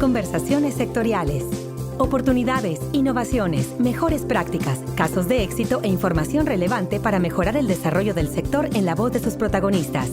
Conversaciones sectoriales. Oportunidades, innovaciones, mejores prácticas, casos de éxito e información relevante para mejorar el desarrollo del sector en la voz de sus protagonistas.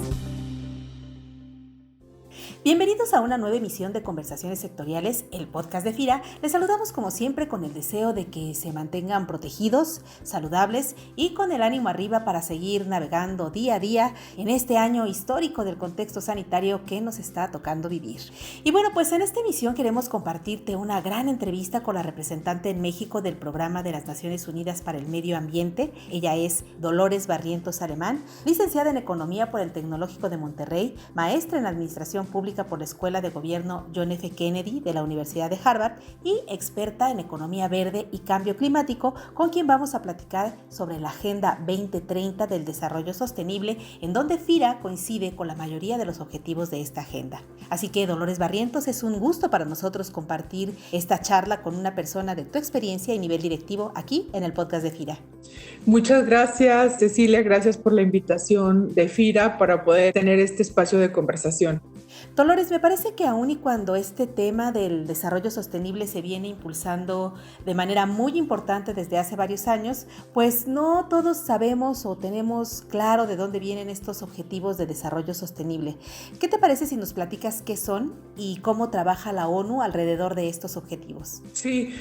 Bienvenidos a una nueva emisión de Conversaciones Sectoriales, el podcast de FIRA. Les saludamos como siempre con el deseo de que se mantengan protegidos, saludables y con el ánimo arriba para seguir navegando día a día en este año histórico del contexto sanitario que nos está tocando vivir. Y bueno, pues en esta emisión queremos compartirte una gran entrevista con la representante en México del Programa de las Naciones Unidas para el Medio Ambiente. Ella es Dolores Barrientos Alemán, licenciada en Economía por el Tecnológico de Monterrey, maestra en Administración Pública por la Escuela de Gobierno John F. Kennedy de la Universidad de Harvard y experta en economía verde y cambio climático, con quien vamos a platicar sobre la Agenda 2030 del Desarrollo Sostenible, en donde FIRA coincide con la mayoría de los objetivos de esta agenda. Así que, Dolores Barrientos, es un gusto para nosotros compartir esta charla con una persona de tu experiencia y nivel directivo aquí en el podcast de FIRA. Muchas gracias, Cecilia, gracias por la invitación de FIRA para poder tener este espacio de conversación. Dolores, me parece que aún y cuando este tema del desarrollo sostenible se viene impulsando de manera muy importante desde hace varios años, pues no todos sabemos o tenemos claro de dónde vienen estos objetivos de desarrollo sostenible. ¿Qué te parece si nos platicas qué son y cómo trabaja la ONU alrededor de estos objetivos? Sí.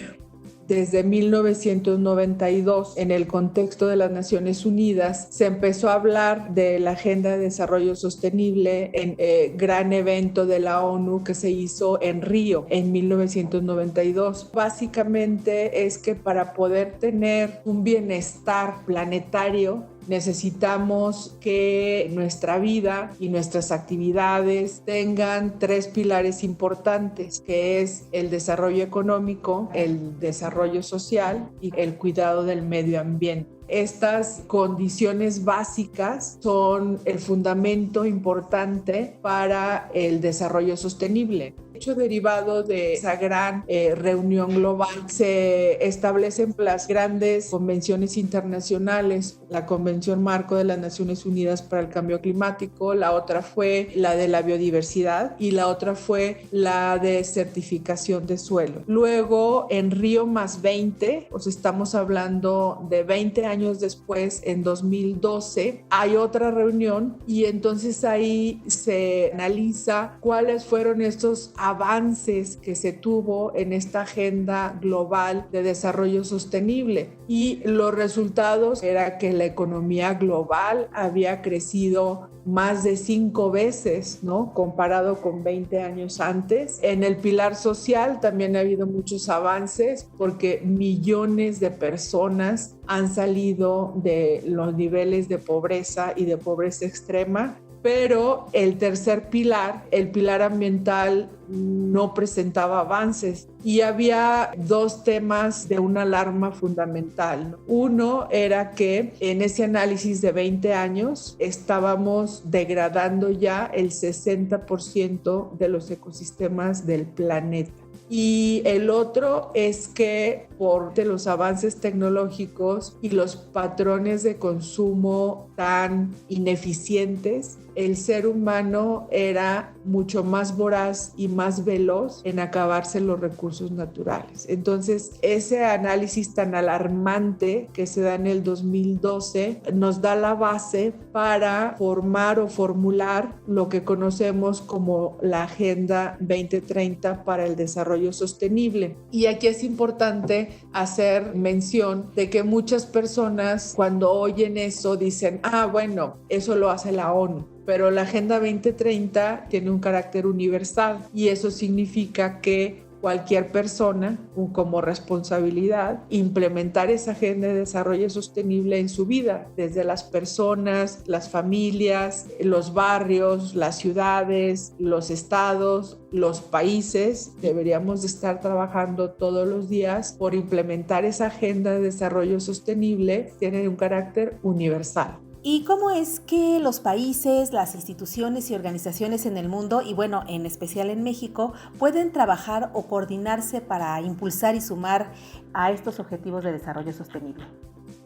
Desde 1992, en el contexto de las Naciones Unidas, se empezó a hablar de la Agenda de Desarrollo Sostenible en el gran evento de la ONU que se hizo en Río en 1992. Básicamente es que para poder tener un bienestar planetario, necesitamos que nuestra vida y nuestras actividades tengan tres pilares importantes, que es el desarrollo económico, el desarrollo social y el cuidado del medio ambiente. Estas condiciones básicas son el fundamento importante para el desarrollo sostenible. Hecho derivado de esa gran reunión global, se establecen las grandes convenciones internacionales, la Convención Marco de las Naciones Unidas para el Cambio Climático, la otra fue la de la biodiversidad y la otra fue la de certificación de suelo. Luego, en Río +20, estamos hablando de 20 años después, en 2012, hay otra reunión y entonces ahí se analiza cuáles fueron estos avances que se tuvo en esta agenda global de desarrollo sostenible, y los resultados era que la economía global había crecido más de 5 veces, ¿no? Comparado con 20 años antes. En el pilar social también ha habido muchos avances porque millones de personas han salido de los niveles de pobreza y de pobreza extrema. Pero el tercer pilar, el pilar ambiental, no presentaba avances y había dos temas de una alarma fundamental. Uno era que en ese análisis de 20 años estábamos degradando ya el 60% de los ecosistemas del planeta. Y el otro es que por los avances tecnológicos y los patrones de consumo tan ineficientes, el ser humano era mucho más voraz y más veloz en acabarse los recursos naturales. Entonces, ese análisis tan alarmante que se da en el 2012 nos da la base para formar o formular lo que conocemos como la Agenda 2030 para el Desarrollo Sostenible. Y aquí es importante hacer mención de que muchas personas cuando oyen eso dicen, bueno, eso lo hace la ONU. Pero la Agenda 2030 tiene un carácter universal y eso significa que cualquier persona, como responsabilidad, implementar esa agenda de desarrollo sostenible en su vida, desde las personas, las familias, los barrios, las ciudades, los estados, los países. Deberíamos de estar trabajando todos los días por implementar esa agenda de desarrollo sostenible. Tiene un carácter universal. ¿Y cómo es que los países, las instituciones y organizaciones en el mundo, y bueno, en especial en México, pueden trabajar o coordinarse para impulsar y sumar a estos objetivos de desarrollo sostenible?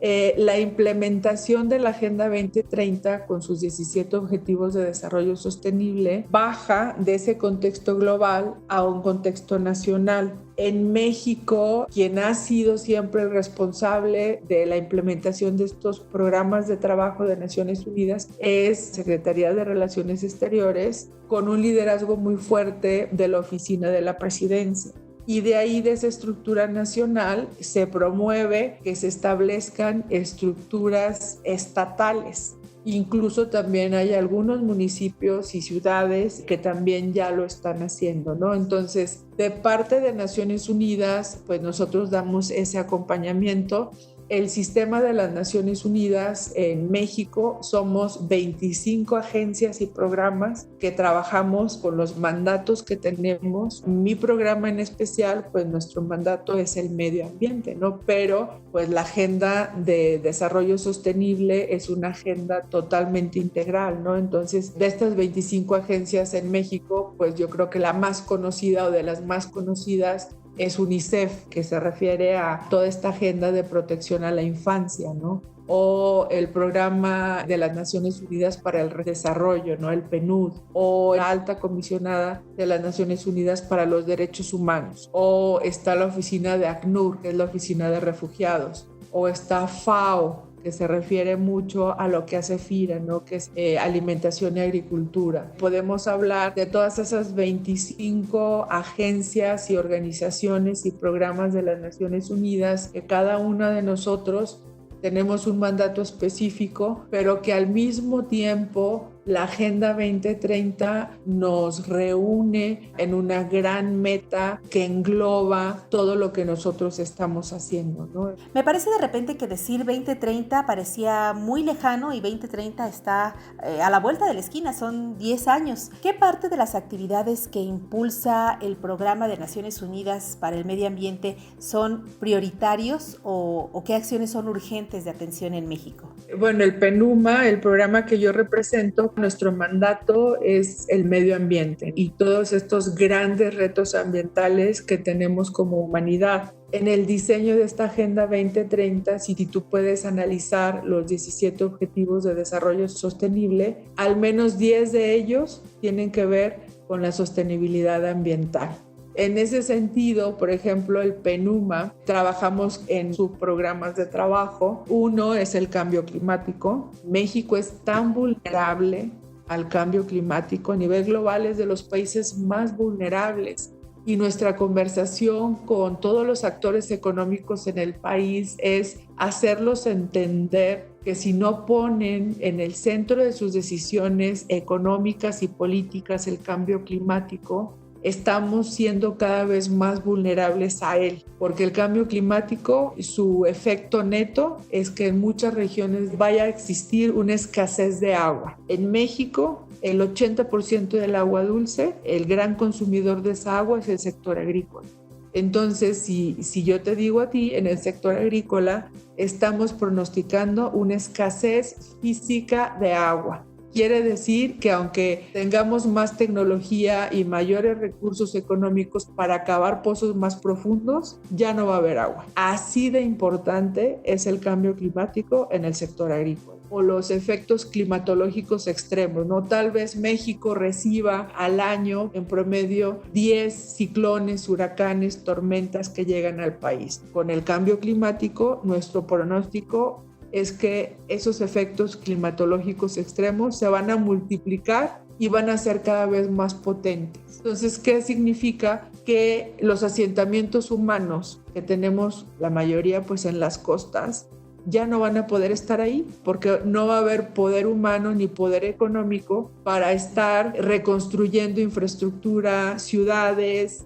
La implementación de la Agenda 2030 con sus 17 Objetivos de Desarrollo Sostenible baja de ese contexto global a un contexto nacional. En México, quien ha sido siempre el responsable de la implementación de estos programas de trabajo de Naciones Unidas es Secretaría de Relaciones Exteriores, con un liderazgo muy fuerte de la Oficina de la Presidencia. Y de ahí, de esa estructura nacional, se promueve que se establezcan estructuras estatales. Incluso también hay algunos municipios y ciudades que también ya lo están haciendo, ¿no? Entonces, de parte de Naciones Unidas, pues nosotros damos ese acompañamiento. El sistema de las Naciones Unidas en México somos 25 agencias y programas que trabajamos con los mandatos que tenemos. Mi programa en especial, pues nuestro mandato es el medio ambiente, ¿no? Pero pues la agenda de desarrollo sostenible es una agenda totalmente integral, ¿no? Entonces, de estas 25 agencias en México, pues yo creo que la más conocida o de las más conocidas es UNICEF, que se refiere a toda esta agenda de protección a la infancia, ¿no? O el Programa de las Naciones Unidas para el Desarrollo, ¿no? El PNUD, o la Alta Comisionada de las Naciones Unidas para los Derechos Humanos, o está la oficina de ACNUR, que es la Oficina de Refugiados, o está FAO, que se refiere mucho a lo que hace FIRA, ¿no? Que es alimentación y agricultura. Podemos hablar de todas esas 25 agencias y organizaciones y programas de las Naciones Unidas, que cada una de nosotros tenemos un mandato específico, pero que al mismo tiempo la Agenda 2030 nos reúne en una gran meta que engloba todo lo que nosotros estamos haciendo, ¿no? Me parece de repente que decir 2030 parecía muy lejano y 2030 está a la vuelta de la esquina, son 10 años. ¿Qué parte de las actividades que impulsa el Programa de Naciones Unidas para el Medio Ambiente son prioritarios o qué acciones son urgentes de atención en México? Bueno, el PENUMA, el programa que yo represento, nuestro mandato es el medio ambiente y todos estos grandes retos ambientales que tenemos como humanidad. En el diseño de esta Agenda 2030, si tú puedes analizar los 17 Objetivos de Desarrollo Sostenible, al menos 10 de ellos tienen que ver con la sostenibilidad ambiental. En ese sentido, por ejemplo, el PENUMA, trabajamos en subprogramas de trabajo. Uno es el cambio climático. México es tan vulnerable al cambio climático. A nivel global es de los países más vulnerables. Y nuestra conversación con todos los actores económicos en el país es hacerlos entender que si no ponen en el centro de sus decisiones económicas y políticas el cambio climático, estamos siendo cada vez más vulnerables a él, porque el cambio climático, su efecto neto es que en muchas regiones vaya a existir una escasez de agua. En México, el 80% del agua dulce, el gran consumidor de esa agua es el sector agrícola. Entonces, si yo te digo a ti, en el sector agrícola estamos pronosticando una escasez física de agua. Quiere decir que aunque tengamos más tecnología y mayores recursos económicos para cavar pozos más profundos, ya no va a haber agua. Así de importante es el cambio climático en el sector agrícola. O los efectos climatológicos extremos, ¿no? Tal vez México reciba al año en promedio 10 ciclones, huracanes, tormentas que llegan al país. Con el cambio climático, nuestro pronóstico es que esos efectos climatológicos extremos se van a multiplicar y van a ser cada vez más potentes. Entonces, ¿qué significa? Que los asentamientos humanos que tenemos, la mayoría pues en las costas, ya no van a poder estar ahí porque no va a haber poder humano ni poder económico para estar reconstruyendo infraestructura, ciudades,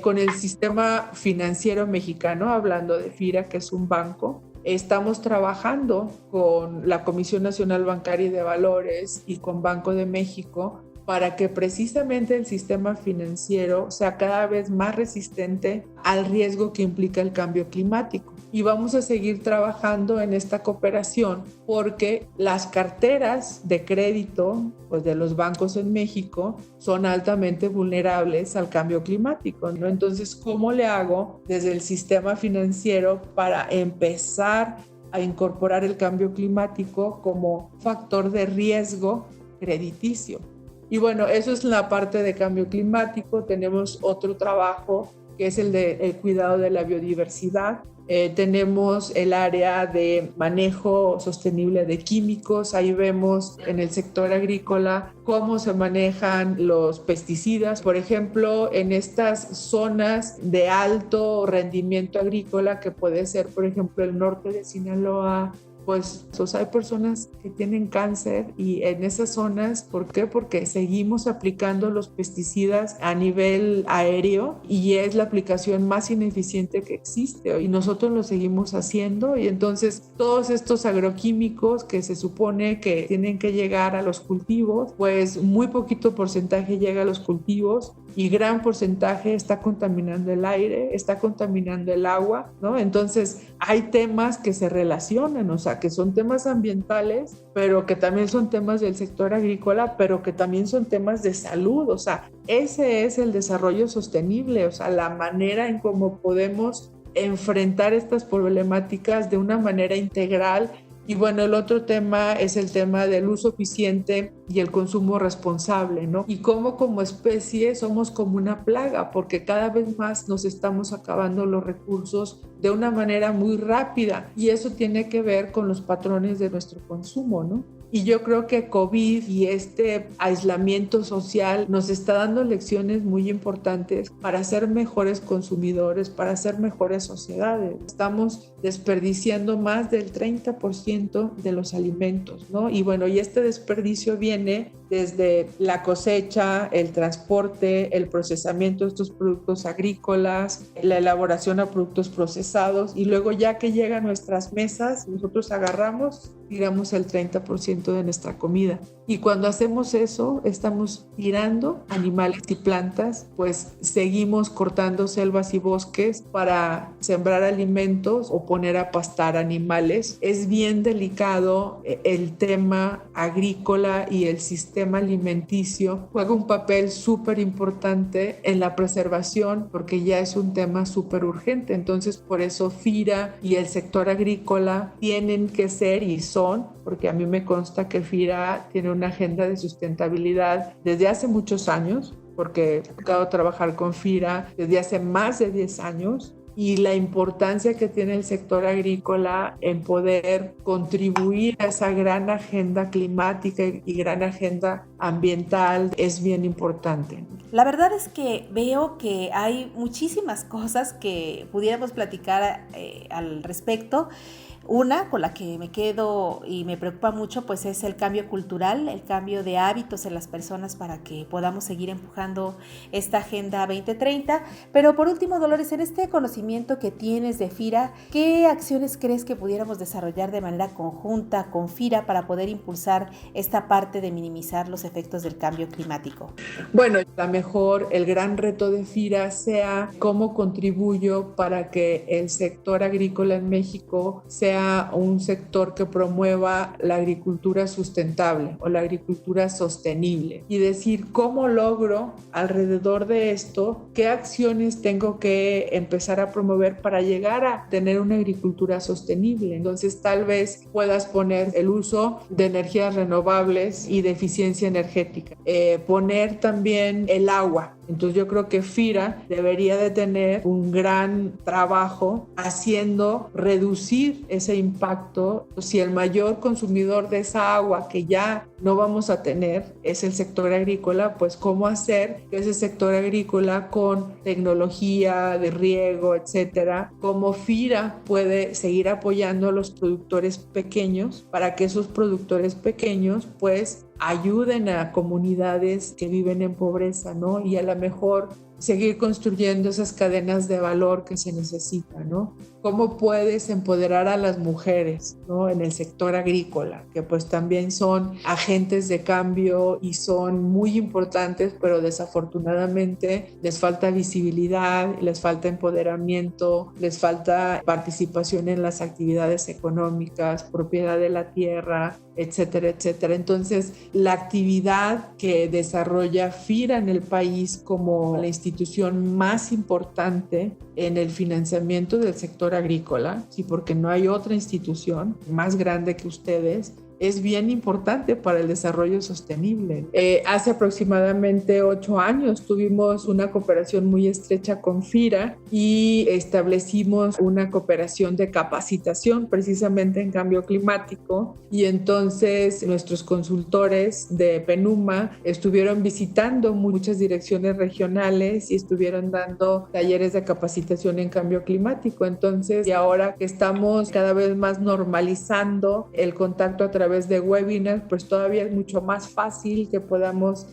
con el sistema financiero mexicano, hablando de FIRA, que es un banco. Estamos trabajando con la Comisión Nacional Bancaria y de Valores y con Banco de México para que precisamente el sistema financiero sea cada vez más resistente al riesgo que implica el cambio climático. Y vamos a seguir trabajando en esta cooperación porque las carteras de crédito pues, de los bancos en México son altamente vulnerables al cambio climático, ¿no? Entonces, ¿cómo le hago desde el sistema financiero para empezar a incorporar el cambio climático como factor de riesgo crediticio. Y bueno, eso es la parte de cambio climático. Tenemos otro trabajo que es el de cuidado de la biodiversidad. Tenemos el área de manejo sostenible de químicos. Ahí vemos en el sector agrícola cómo se manejan los pesticidas. Por ejemplo, en estas zonas de alto rendimiento agrícola, que puede ser, por ejemplo, el norte de Sinaloa, pues hay personas que tienen cáncer y en esas zonas, ¿por qué? Porque seguimos aplicando los pesticidas a nivel aéreo y es la aplicación más ineficiente que existe y nosotros lo seguimos haciendo y entonces todos estos agroquímicos que se supone que tienen que llegar a los cultivos, pues muy poquito porcentaje llega a los cultivos y gran porcentaje está contaminando el aire, está contaminando el agua, ¿no? Entonces hay temas que se relacionan, o sea, que son temas ambientales, pero que también son temas del sector agrícola, pero que también son temas de salud, o sea, ese es el desarrollo sostenible, o sea, la manera en cómo podemos enfrentar estas problemáticas de una manera integral. Y bueno, el otro tema es el tema del uso eficiente y el consumo responsable, ¿no? Y cómo como especie somos como una plaga, porque cada vez más nos estamos acabando los recursos de una manera muy rápida y eso tiene que ver con los patrones de nuestro consumo, ¿no? Y yo creo que COVID y este aislamiento social nos está dando lecciones muy importantes para ser mejores consumidores, para ser mejores sociedades. Estamos desperdiciando más del 30% de los alimentos, ¿no? Y bueno, y este desperdicio viene desde la cosecha, el transporte, el procesamiento de estos productos agrícolas, la elaboración a productos procesados y luego ya que llega a nuestras mesas, nosotros agarramos, tiramos el 30% de nuestra comida. Y cuando hacemos eso, estamos tirando animales y plantas, pues seguimos cortando selvas y bosques para sembrar alimentos o poner a pastar animales. Es bien delicado el tema agrícola y el sistema alimenticio juega un papel súper importante en la preservación porque ya es un tema súper urgente. Entonces, por eso FIRA y el sector agrícola tienen que ser y son, porque a mí me consta que FIRA tiene una agenda de sustentabilidad desde hace muchos años, porque he tocado trabajar con FIRA desde hace más de 10 años. Y la importancia que tiene el sector agrícola en poder contribuir a esa gran agenda climática y gran agenda ambiental es bien importante. La verdad es que veo que hay muchísimas cosas que pudiéramos platicar al respecto. Una con la que me quedo y me preocupa mucho pues es el cambio cultural, el cambio de hábitos en las personas para que podamos seguir empujando esta Agenda 2030. Pero por último, Dolores, en este conocimiento que tienes de FIRA, ¿qué acciones crees que pudiéramos desarrollar de manera conjunta con FIRA para poder impulsar esta parte de minimizar los efectos del cambio climático? Bueno, a lo mejor el gran reto de FIRA sea cómo contribuyo para que el sector agrícola en México sea un sector que promueva la agricultura sustentable o la agricultura sostenible y decir cómo logro alrededor de esto, qué acciones tengo que empezar a promover para llegar a tener una agricultura sostenible. Entonces tal vez puedas poner el uso de energías renovables y de eficiencia energética, poner también el agua. Entonces yo creo que FIRA debería de tener un gran trabajo haciendo reducir ese impacto. Si el mayor consumidor de esa agua que ya no vamos a tener es el sector agrícola, pues cómo hacer que ese sector agrícola con tecnología de riego, etcétera, cómo FIRA puede seguir apoyando a los productores pequeños para que esos productores pequeños pues ayuden a comunidades que viven en pobreza, ¿no? Y a lo mejor seguir construyendo esas cadenas de valor que se necesitan, ¿no? ¿Cómo puedes empoderar a las mujeres, ¿no? En el sector agrícola, que pues también son agentes de cambio y son muy importantes, pero desafortunadamente les falta visibilidad, les falta empoderamiento, les falta participación en las actividades económicas, propiedad de la tierra, etcétera, etcétera. Entonces, la actividad que desarrolla FIRA en el país como la institución institución más importante en el financiamiento del sector agrícola, sí, porque no hay otra institución más grande que ustedes. Es bien importante para el desarrollo sostenible. Hace aproximadamente 8 años tuvimos una cooperación muy estrecha con FIRA y establecimos una cooperación de capacitación precisamente en cambio climático, y entonces nuestros consultores de PENUMA estuvieron visitando muchas direcciones regionales y estuvieron dando talleres de capacitación en cambio climático. Entonces, y ahora que estamos cada vez más normalizando el contacto a través de webinars, pues todavía es mucho más fácil que podamos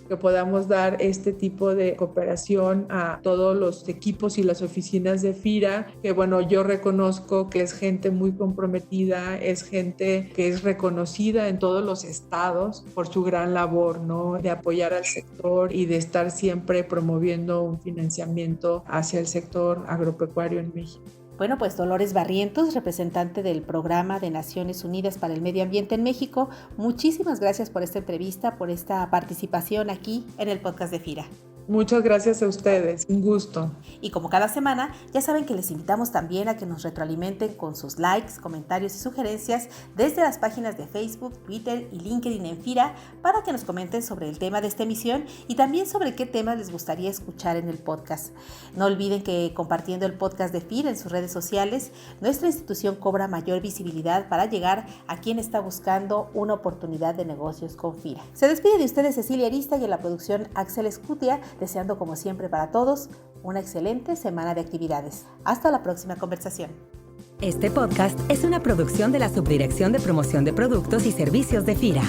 dar este tipo de cooperación a todos los equipos y las oficinas de FIRA, que bueno, yo reconozco que es gente muy comprometida, es gente que es reconocida en todos los estados por su gran labor, ¿no?, de apoyar al sector y de estar siempre promoviendo un financiamiento hacia el sector agropecuario en México. Bueno, pues Dolores Barrientos, representante del Programa de Naciones Unidas para el Medio Ambiente en México, muchísimas gracias por esta entrevista, por esta participación aquí en el podcast de FIRA. Muchas gracias a ustedes, un gusto. Y como cada semana, ya saben que les invitamos también a que nos retroalimenten con sus likes, comentarios y sugerencias desde las páginas de Facebook, Twitter y LinkedIn en FIRA, para que nos comenten sobre el tema de esta emisión y también sobre qué temas les gustaría escuchar en el podcast. No olviden que compartiendo el podcast de FIRA en sus redes sociales, nuestra institución cobra mayor visibilidad para llegar a quien está buscando una oportunidad de negocios con FIRA. Se despide de ustedes Cecilia Arista y en la producción Axel Escutia, deseando como siempre para todos una excelente semana de actividades. Hasta la próxima conversación. Este podcast es una producción de la Subdirección de Promoción de Productos y Servicios de FIRA.